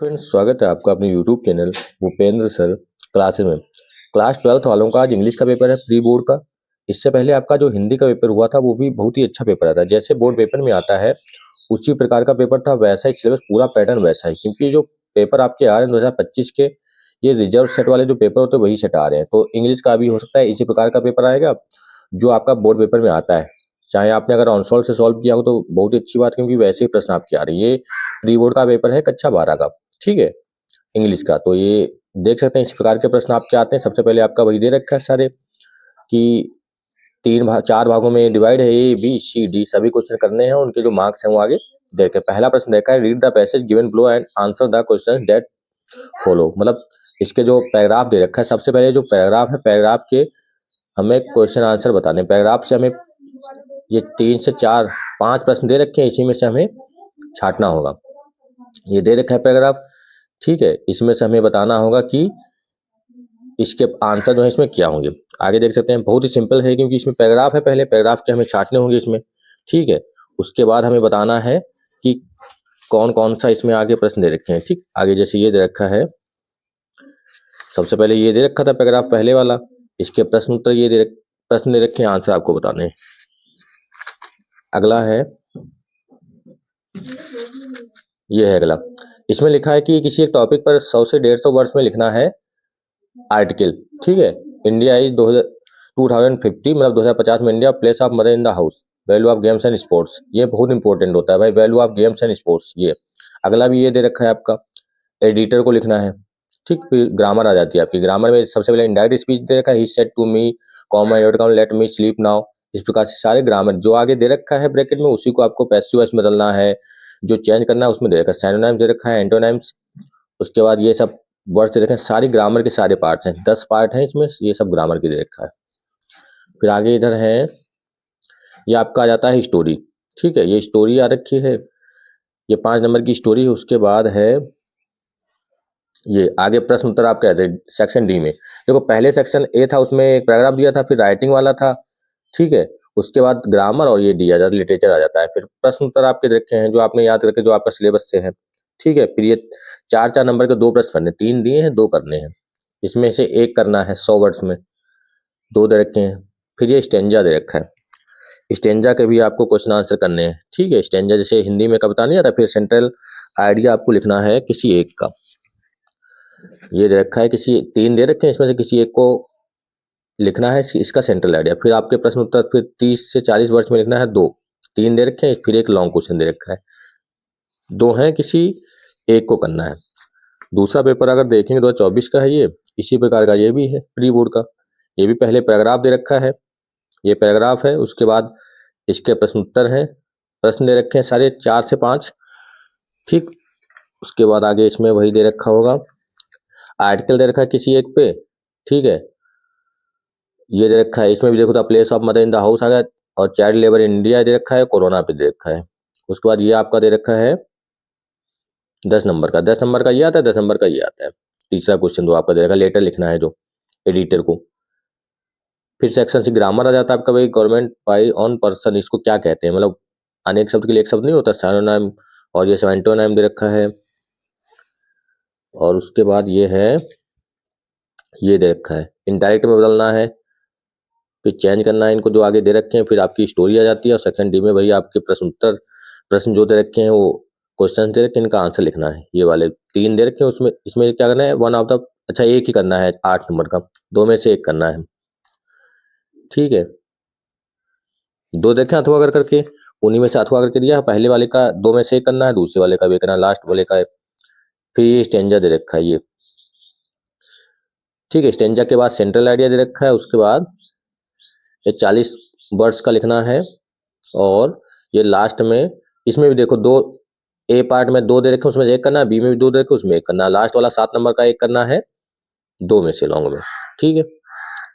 Friends, स्वागत है आपका अपने YouTube channel Bhupendra sir classes में। क्लास 12th वालों का आज इंग्लिश का पेपर है प्री बोर्ड का। इससे पहले आपका जो हिंदी का पेपर हुआ था वो भी बहुत ही अच्छा पेपर आता है। जैसे बोर्ड पेपर में आता है उसी प्रकार का पेपर था, वैसा ही सिलेबस, पूरा पैटर्न वैसा ही। क्योंकि जो पेपर आपके आ रहे हैं 2025 के, ये रिजर्व सेट वाले जो पेपर होते हैं वही सेट आ रहे हैं। तो इंग्लिश का भी हो सकता है इसी प्रकार का पेपर आएगा जो आपका बोर्ड पेपर में आता है। चाहे आपने अगर ऑन सॉल्व से सॉल्व किया हो तो बहुत ही अच्छी बात, क्योंकि वैसे ही प्रश्न आपके आ रहे हैं। ये प्री बोर्ड का पेपर है कक्षा 12 का, ठीक है, इंग्लिश का। तो ये देख सकते हैं इस प्रकार के प्रश्न आपके आते हैं। सबसे पहले आपका वही दे रखा है सारे कि चार भागों में डिवाइड है, ए बी सी डी सभी क्वेश्चन करने हैं। उनके जो मार्क्स हैं वो आगे देखे। पहला प्रश्न देखा है, read the passage given below and answer the questions that follow. मतलब इसके जो पैराग्राफ दे रखा है, सबसे पहले जो पैराग्राफ है, पैराग्राफ के हमें क्वेश्चन आंसर बताने। पैराग्राफ से हमें ये 3 से 4 5 प्रश्न दे रखे हैं, इसी में से हमें छांटना होगा। ये दे रखा है पैराग्राफ, ठीक है। इसमें से हमें बताना होगा कि इसके आंसर जो है इसमें क्या होंगे। आगे देख सकते हैं बहुत ही सिंपल है, क्योंकि इसमें पैराग्राफ है। पहले पैराग्राफ के हमें छांटने होंगे इसमें, ठीक है। उसके बाद हमें बताना है कि कौन कौन सा इसमें आगे प्रश्न दे रखे हैं, ठीक। आगे जैसे ये दे रखा है, सबसे पहले ये दे रखा था पैराग्राफ पहले वाला, इसके प्रश्न उत्तर ये प्रश्न दे रखे हैं, आंसर आपको बताने हैं। अगला है, ये है अगला। इसमें लिखा है कि किसी एक टॉपिक पर 100 से 150 वर्ड्स में लिखना है आर्टिकल, ठीक है। इंडिया इज 2050, मतलब 2050 में India place of mother in the house, value of games and sports. ये बहुत इंपॉर्टेंट होता है भाई, value of games and sports. ये अगला भी ये दे रखा है आपका, एडिटर को लिखना है, ठीक। फिर ग्रामर आ जाती है आपकी। ग्रामर में सबसे पहले इनडायरेक्ट स्पीच दे रखा है, he said to me, comma let me sleep now. इस प्रकार से सारे ग्रामर जो आगे दे रखा है ब्रैकेट में, उसी को आपको पैसिव वॉइस में बदलना है। जो चेंज करना है उसमें दे रखा है, सिनोनिम्स दे रखा है, एंटोनिम्स। उसके बाद ये सब वर्ड्स दे रखे हैं, सारी ग्रामर के सारे पार्ट्स हैं, 10 पार्ट हैं इसमें, ये सब ग्रामर के दे रखा है। फिर आगे इधर है, ये आपका आ जाता है स्टोरी, ठीक है। ये स्टोरी आ रखी है, ये 5 नंबर की स्टोरी है। उसके बाद है ये आगे प्रश्न उत्तर आपका है सेक्शन डी में। देखो पहले सेक्शन ए था, उसमें एक पैराग्राफ दिया था, फिर राइटिंग वाला था, ठीक है। उसके बाद ग्रामर और ये डी आ जाता है, लिटरेचर आ जाता है। फिर प्रश्न उत्तर आपके रखे हैं जो आपने याद रखे, जो आपका सिलेबस से है, ठीक है। फिर ये 4-4 नंबर के 2 प्रश्न करने, 3 दिए हैं, 2 करने हैं। इसमें से एक करना है 100 वर्ड्स में, 2 दे रखे हैं। फिर ये स्टेंजा दे रखा है, स्टेंजा के भी आपको क्वेश्चन आंसर करने हैं, ठीक है। स्टेंजा जैसे हिंदी में कविता नहीं आता, फिर सेंट्रल आइडिया आपको लिखना है किसी एक का। ये दे रखा है, किसी 3 दे रखे हैं, इसमें से किसी एक को लिखना है इसका सेंट्रल आइडिया। फिर आपके प्रश्न उत्तर फिर 30 से 40 वर्ड्स में लिखना है 2, 3 दे रखे हैं, फिर एक लॉन्ग क्वेश्चन दे रखा है, 2 हैं, किसी एक को करना है। दूसरा पेपर अगर देखेंगे 2024 का है, ये इसी प्रकार का ये भी है प्री बोर्ड का। ये भी पहले पैराग्राफ दे रखा है, ये पैराग्राफ है। उसके बाद इसके प्रश्न उत्तर हैं, प्रश्न दे रखे हैं सारे 4 से 5, ठीक। उसके बाद आगे इसमें वही दे रखा होगा, आर्टिकल दे रखा है किसी एक पे, ठीक है। ये दे रखा है, इसमें भी देखो the place of mother in the house आ गया, और चाइल्ड लेबर इंडिया दे रखा है, कोरोना पे दे रखा है। उसके बाद ये आपका दे रखा है 10 नंबर का, 10 नंबर का ये आता है, 10 नंबर का ये आता है। तीसरा क्वेश्चन जो आपका दे रखा है, लेटर लिखना है जो एडिटर को। फिर सेक्शन से ग्रामर आ जाता है आपका, भाई गवर्नमेंट बाई ऑन पर्सन, इसको क्या कहते हैं, मतलब अनेक शब्द के लिए एक शब्द नहीं होता, सिनोनिम, और ये सब एंटोनिम दे रखा है। और उसके बाद ये है, ये दे रखा है, इनडायरेक्ट में बदलना है, फिर चेंज करना है इनको जो आगे दे रखे हैं। फिर आपकी स्टोरी आ जाती है, और सेक्शन डी में वही आपके प्रश्न उत्तर, प्रश्न जो दे रखे हैं वो क्वेश्चन दे रखे हैं, इनका आंसर लिखना है। ये वाले 3 दे रखे हैं, उसमें इसमें क्या करना है, वन ऑफ द, अच्छा एक ही करना है 8 नंबर का, 2 में से एक करना है, ठीक है। 2 देखें अथवा कर करके, उन्हीं में से अथवा करके दिया है। पहले वाले का 2 में से एक करना है, दूसरे वाले का भी करना है, लास्ट वाले का है। फिर ये स्टेंजा दे रखा है ये, ठीक है। स्टेंजा के बाद सेंट्रल आइडिया दे रखा है। उसके बाद ये 40 वर्ड्स का लिखना है, और ये लास्ट में, इसमें भी देखो 2, ए पार्ट में 2 दे रखे, उसमें से एक करना है, बी में भी 2 दे रखे, उसमें एक करना है, लास्ट वाला 7 नंबर का एक करना है, 2 में से लॉन्ग में, ठीक है।